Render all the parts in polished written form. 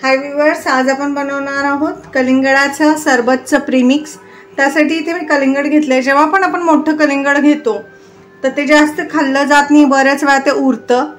हाय viewers, आज आपण बनवणार आहोत कलिंगडाचं सरबतचं प्रीमिक्स। त्यासाठी इथे मी कलिंगड घेतले। जेव्हा पण आपण मोठं कलिंगड घेतो तर ते जास्त खाल्लं जात नाही, बऱ्याच वेळा ते उरतं।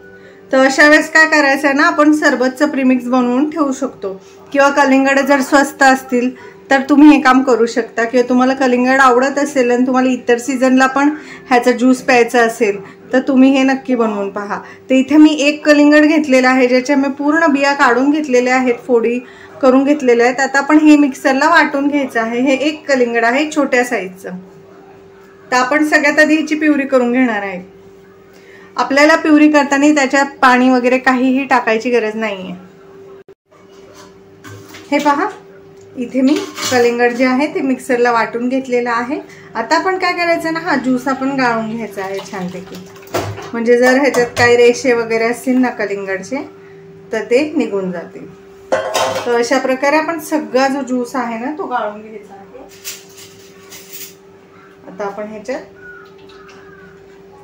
तर अशा वेळेस काय करायचं आहे ना, आपण सरबतचं प्रीमिक्स बनवून ठेवू शकतो। किंवा कलिंगड जर स्वस्त असतील तर तुम्ही हे काम करू शकता। किंवा तुम्हाला कलिंगड आवडत असेल आणि तुम्हाला इतर सीजनला पण ह्याचा ज्यूस प्यायचा असेल तर तुम्ही हे नक्की बनवून पहा। तर इथे मी एक कलिंगड घेतलेला आहे, ज्याच्या मी पूर्ण बिया काढून घेतलेल्या आहेत, फोडी करून घेतलेल्या आहेत। आता आपण हे मिक्सरला वाटून घ्यायचं आहे। हे एक कलिंगड आहे छोट्या साईजचं। तर आपण सगळ्यात आधी ह्याची प्युरी करून घेणार आहे। आपल्याला प्युरी करताना त्याच्यात पाणी वगैरे काहीही टाकायची गरज नाहीये। हे पहा, इथे मी कलिंगड जे आहे ते मिक्सरला वाटून घेतलेलं आहे। आता आपण काय करायचं ना, हा ज्यूस आपण गाळून घ्यायचा आहे छानपैकी। म्हणजे जर ह्याच्यात काही रेषे वगैरे असतील ना कलिंगडचे तर ते निघून जातील। तर अशा प्रकारे आपण सगळा जो ज्यूस आहे ना तो गाळून घ्यायचा आहे। आता आपण ह्याच्यात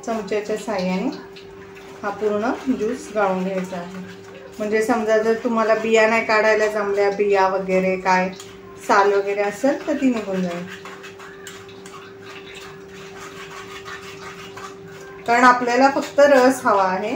चमच्याच्या साहाय्याने हा पूर्ण ज्यूस गाळून घ्यायचा आहे। म्हणजे समजा जर तुम्हाला बिया नाही काढायला जमल्या, बिया वगैरे काय साल वगैरे असेल तर ती निघून जाईल। कारण आपल्याला फक्त रस हवा आहे।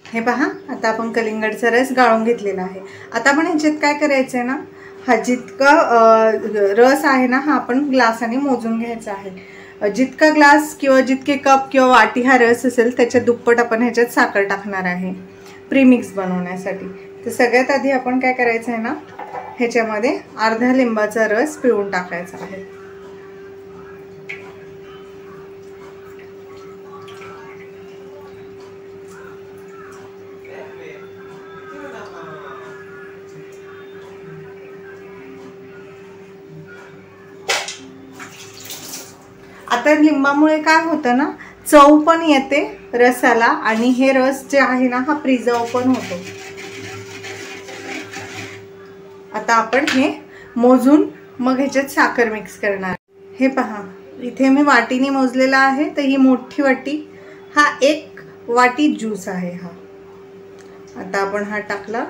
हे पहा, आता आपण कलिंगडचा रस गाळून घेतलेला आहे। आता आपण ह्याच्यात काय करायचं आहे ना, हा जितका रस आहे ना हा आपण ग्लासाने मोजून घ्यायचा आहे। जितका ग्लास किंवा जितके कप किंवा वाटी हा रस असेल त्याच्या दुप्पट आपण ह्याच्यात साखर टाकणार आहे प्रीमिक्स बनवण्यासाठी। तर सगळ्यात आधी आपण काय करायचं आहे ना, ह्याच्यामध्ये अर्धा लिंबाचा रस पिळून टाकायचा आहे। आता लिंबामुळे काय होतं ना, चव पण येते रसाला आणि हे रस जे आहे ना हा प्रिझर्व पण होतो। आता आपण हे मोजून मग ह्याच्यात साखर मिक्स करणार। हे पहा, इथे मी वाटीने मोजलेला आहे। तर ही मोठी वाटी, हा एक वाटी ज्यूस आहे हा। आता आपण हा टाकला।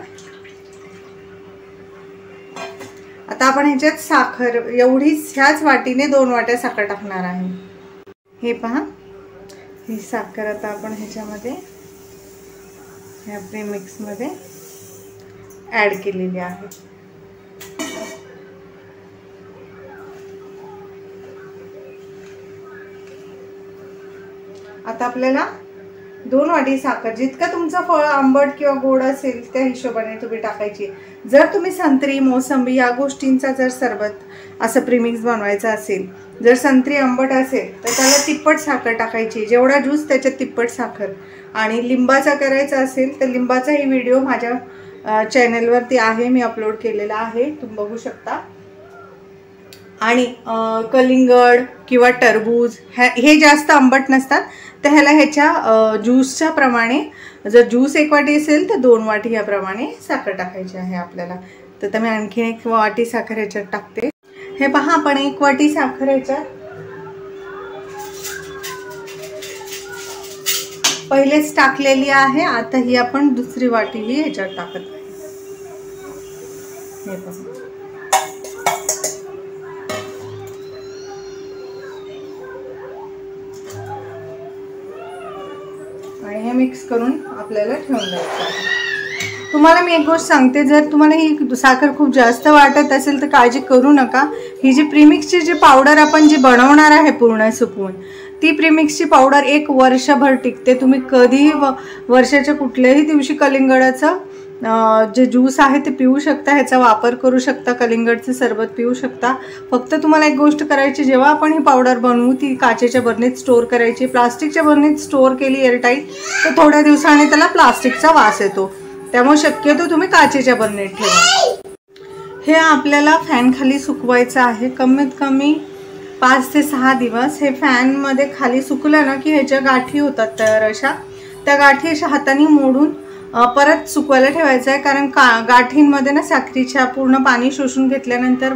आता आपण ह्याच्यात साखर एवढीच, ह्याच वाटीने 2 वाट्या साखर टाकणार आहे। हे पहा, ही साखर आता आपण ह्याच्यामध्ये ह्या प्रीमिक्स मध्ये ऍड केलेली आहे। आता आपल्याला 2 वाटी साखर, जितका तुमचा फळ आंबट किंवा गोड असेल त्या हिशोबाने तुम्ही टाकायची। जर तुम्ही संत्री, मोसंबी या गोष्टींचा जर सरबत असं प्रीमिक्स बनवायचं असेल, जर संत्री आंबट असेल तर त्याला तिप्पट साखर टाकायची, जेवढा ज्यूस त्याच्यात तिप्पट साखर। आणि लिंबाचा करायचा असेल तर लिंबाचाही व्हिडिओ माझ्या चॅनलवरती आहे, मी अपलोड केलेला आहे, तुम्ही बघू शकता। आणि कलिंगड किंवा टरबूज हे जास्त आंबट नसतात, तर ह्याला ह्याच्या ज्यूसच्या प्रमाणे, जर ज्यूस 1 वाटी असेल तर 2 वाटी याप्रमाणे साखर टाकायची आहे आपल्याला। तर मी आणखी 1 वाटी साखर ह्याच्यात टाकते। हे पहा, आपण 1 वाटी साखर ह्याच्यात पहिलेच टाकलेली आहे। आता ही आपण दुसरी वाटीही ह्याच्यात टाकत आहे। हे पहा, आणि हे मिक्स करून आपल्याला ठेवून द्यायचं आहे। तुम्हाला मी एक गोष्ट सांगते, जर तुम्हाला ही साखर खूप जास्त वाटत असेल तर काळजी करू नका। ही जी प्रीमिक्सची जी पावडर आपण जी बनवणार आहे पूर्ण सुकवून, ती प्रीमिक्सची पावडर 1 वर्षभर टिकते। तुम्ही कधीही वर्षाच्या कुठल्याही दिवशी कलिंगडाचं जे ज्यूस आहे ते पिऊ शकता, ह्याचा वापर करू शकता, कलिंगडचं सरबत पिऊ शकता। फक्त तुम्हाला एक गोष्ट करायची, जेव्हा आपण ही पावडर बनवू ती काचेच्या बरणीत स्टोअर करायची। प्लास्टिकच्या बरणीत स्टोअर केली एअरटाईट तर थोड्या दिवसांनी त्याला प्लास्टिकचा वास येतो, त्यामुळे शक्यतो तुम्ही काचेच्या बरणीत ठेवा। हे आपल्याला फॅन खाली सुकवायचं आहे, कमीत कमी 5 ते 6 दिवस। हे फॅन मध्ये खाली सुकलं ना की ह्याच्या गाठी होतात तयार, अशा त्या गाठी अशा हाताने मोडून परत सुकवायला ठेवायचं आहे। कारण गाठींमध्ये ना साखरीच्या पूर्ण पाणी शोषून घेतल्यानंतर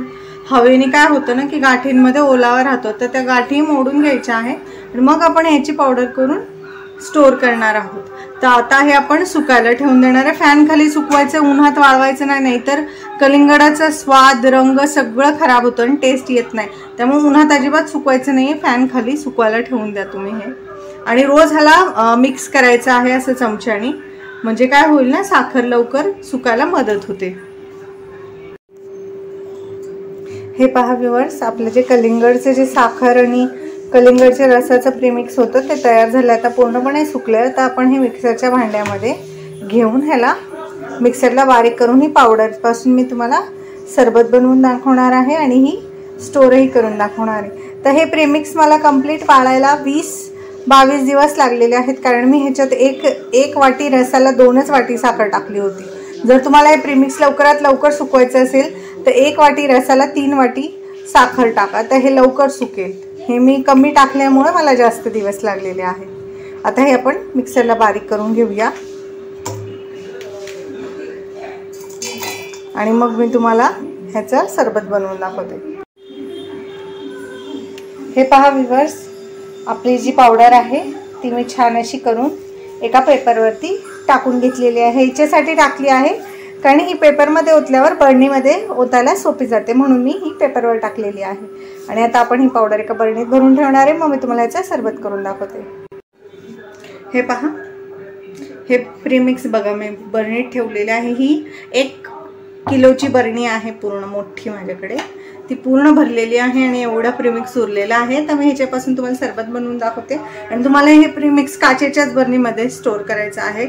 हवेने काय होतं ना की गाठींमध्ये ओलावा राहतो, तर त्या गाठी मोडून घ्यायच्या आहे आणि मग आपण ह्याची पावडर करून स्टोर करणार आहोत. तर आता हे आपण सुकायला ठेवून देणार आहे. फॅन खाली सुकवायचं, उन्हात वाळवायचं नाही, नाहीतर कलिंगडाचा स्वाद, रंग सगळं खराब होतं आणि टेस्ट येत नाही. त्यामुळे उन्हात अजिबात सुकवायचं नाही आहे, फॅन खाली सुकवायला ठेवून द्या तुम्ही हे. आणि रोज ह्याला मिक्स करायचं आहे असं चमच्याने, म्हणजे काय होईल ना, साखर लवकर सुकायला मदत होते. हे पहा व्ह्यूअर्स, आपलं जे कलिंगडचे जे साखर आणि कलिंगडच्या रसाचं प्रीमिक्स होतं ते तयार झालं. आता पूर्णपणे सुकलं. तर आपण हे मिक्सरच्या भांड्यामध्ये घेऊन ह्याला मिक्सरला बारीक करून ही पावडरपासून मी तुम्हाला सरबत बनवून दाखवणार आहे आणि ही स्टोरही करून दाखवणार आहे. तर हे प्रीमिक्स मला कंप्लीट पाळायला 20-22 दिवस लागलेले आहेत, कारण मी ह्याच्यात एक वाटी रसाला 2च वाटी साखर टाकली होती. जर तुम्हाला हे प्रीमिक्स लवकरात लवकर सुकवायचं असेल तर 1 वाटी रसाला 3 वाटी साखर टाका, तर हे लवकर सुकेल. हे मी कमी टाकल्यामुळे मला जास्त दिवस लागलेले आहेत. आता हे आपण मिक्सरला बारीक करून घेऊया आणि मग मी तुम्हाला ह्याचं सरबत बनवून दाखवते. हे पहा व्ह्यूअर्स, आपली जी पावडर आहे ती मी छान अशी करून एका पेपरवरती टाकून घेतलेली आहे. ह्याच्यासाठी टाकली आहे कारण ही पेपरमध्ये ओतल्यावर बरणीमध्ये ओतायला सोपी जाते, म्हणून मी ही पेपरवर टाकलेली आहे. आणि आता आपण ही पावडर एका बरणीत भरून ठेवणार आहे, मग मी तुम्हाला याचा सरबत करून दाखवते. हे पहा, हे प्रीमिक्स बघा मी बरणीत ठेवलेले आहे. ही 1 किलोची बरणी आहे, पूर्ण मोठी माझ्याकडे, ती पूर्ण भरलेली आहे आणि एवढा प्रीमिक्स उरलेला आहे. तर मी ह्याच्यापासून तुम्हाला सरबत बनवून दाखवते. आणि तुम्हाला हे प्रीमिक्स काचेच्याच बरणीमध्ये स्टोर करायचं आहे.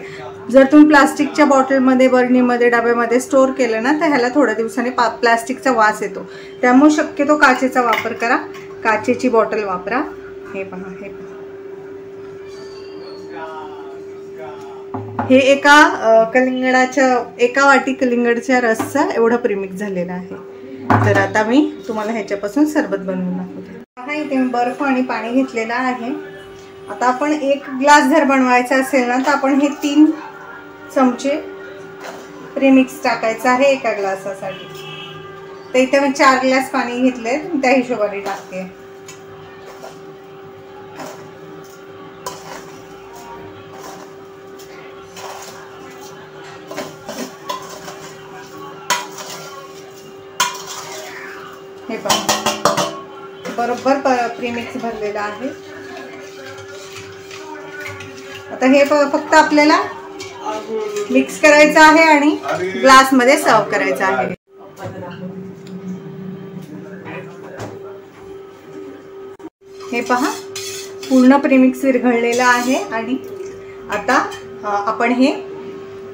जर तुम्ही प्लास्टिकच्या बॉटलमध्ये, बरणीमध्ये, डब्यामध्ये स्टोर केलं ना तर ह्याला थोड्या दिवसांनी प्लास्टिकचा वास येतो. त्यामुळे शक्यतो काचेचा वापर करा, काचेची बॉटल वापरा. हे पहा, हे पहा, हे एका वाटी कलिंगडच्या रसचा एवढा प्रीमिक्स झालेला आहे. तर आता मी तुम्हाला ह्याच्यापासून सरबत बनवून दाखवते. हा, इथे मी बर्फ आणि पाणी घेतलेलं आहे. आता आपण 1 ग्लास जर बनवायचा असेल ना तर आपण हे 3 चमचे प्रीमिक्स टाकायचं आहे एका ग्लासासाठी. तर इथे मी 4 ग्लास पाणी घेतले, त्या हिशोबाने टाकते. हे पहा, बरोबर प्रीमिक्स भरलेलं आहे. आता हे फक्त आपल्याला मिक्स करायचं आहे आणि ग्लासमध्ये सर्व करायचं आहे. हे पहा, पूर्ण प्रीमिक्स विरघळलेलं आहे आणि आता आपण हे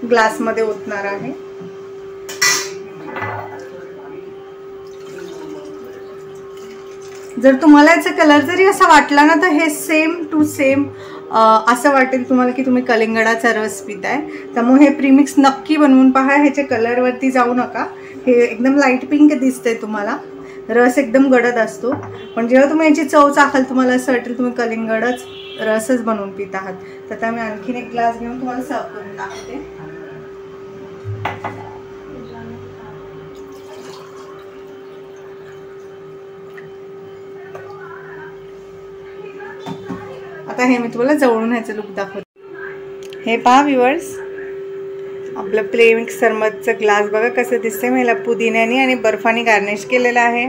ग्लासमध्ये ओतणार आहे. जर तुम्हाला याचा कलर जरी असा वाटला ना तर हे सेम टू सेम असं वाटेल तुम्हाला की तुम्ही कलिंगडाचा रस पिताय. त्यामुळे हे प्रीमिक्स नक्की बनवून पहा. ह्याच्या कलरवरती जाऊ नका. हे एकदम लाईट पिंक दिसतंय तुम्हाला, रस एकदम गडद असतो, पण जेव्हा तुम्ही याची चव चाखाल तुम्हाला असं वाटेल तुम्ही कलिंगडच रसच बनवून पित आहात. तर आता मी आणखीन 1 ग्लास घेऊन तुम्हाला सर्व करून टाकते. आता हे मी तुम्हाला जवळून ह्याचं लुक दाखवते. हे पहा व्ह्यूअर्स, आपलं प्रीमिक्स सरबतचं ग्लास बघा कसं दिसतंय. मी याला पुदिन्याने आणि बर्फाने गार्निश केलेलं आहे.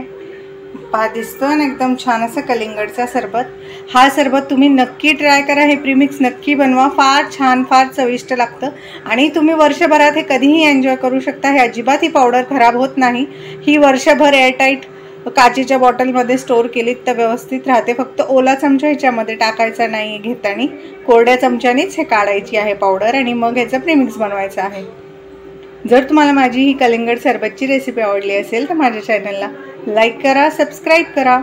पहा, दिसतो आणि एकदम छान असं कलिंगडचा सरबत. हा सरबत तुम्ही नक्की ट्राय करा. हे प्रीमिक्स नक्की बनवा. फार छान, फार चविष्ट लागतं आणि तुम्ही वर्षभरात हे कधीही एन्जॉय करू शकता. हे अजिबात ही पावडर खराब होत नाही. ही वर्षभर एअरटाईट काचेच्या बॉटलमध्ये स्टोर केलीत तर व्यवस्थित राहते. फक्त ओला चमचा ह्याच्यामध्ये टाकायचा नाही घेताना, कोरड्या चमच्यानेच हे काढायची आहे पावडर आणि मग ह्याचं प्रीमिक्स बनवायचं आहे. जर तुम्हाला माझी ही कलिंगड सरबतची रेसिपी आवडली असेल तर माझ्या चॅनलला लाईक करा, सबस्क्राईब करा.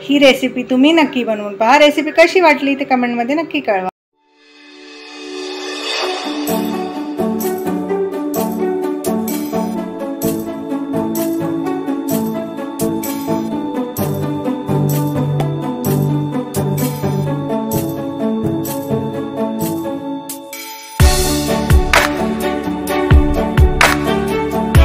ही रेसिपी तुम्ही नक्की बनवून पहा. रेसिपी कशी वाटली ते कमेंटमध्ये नक्की कळवा.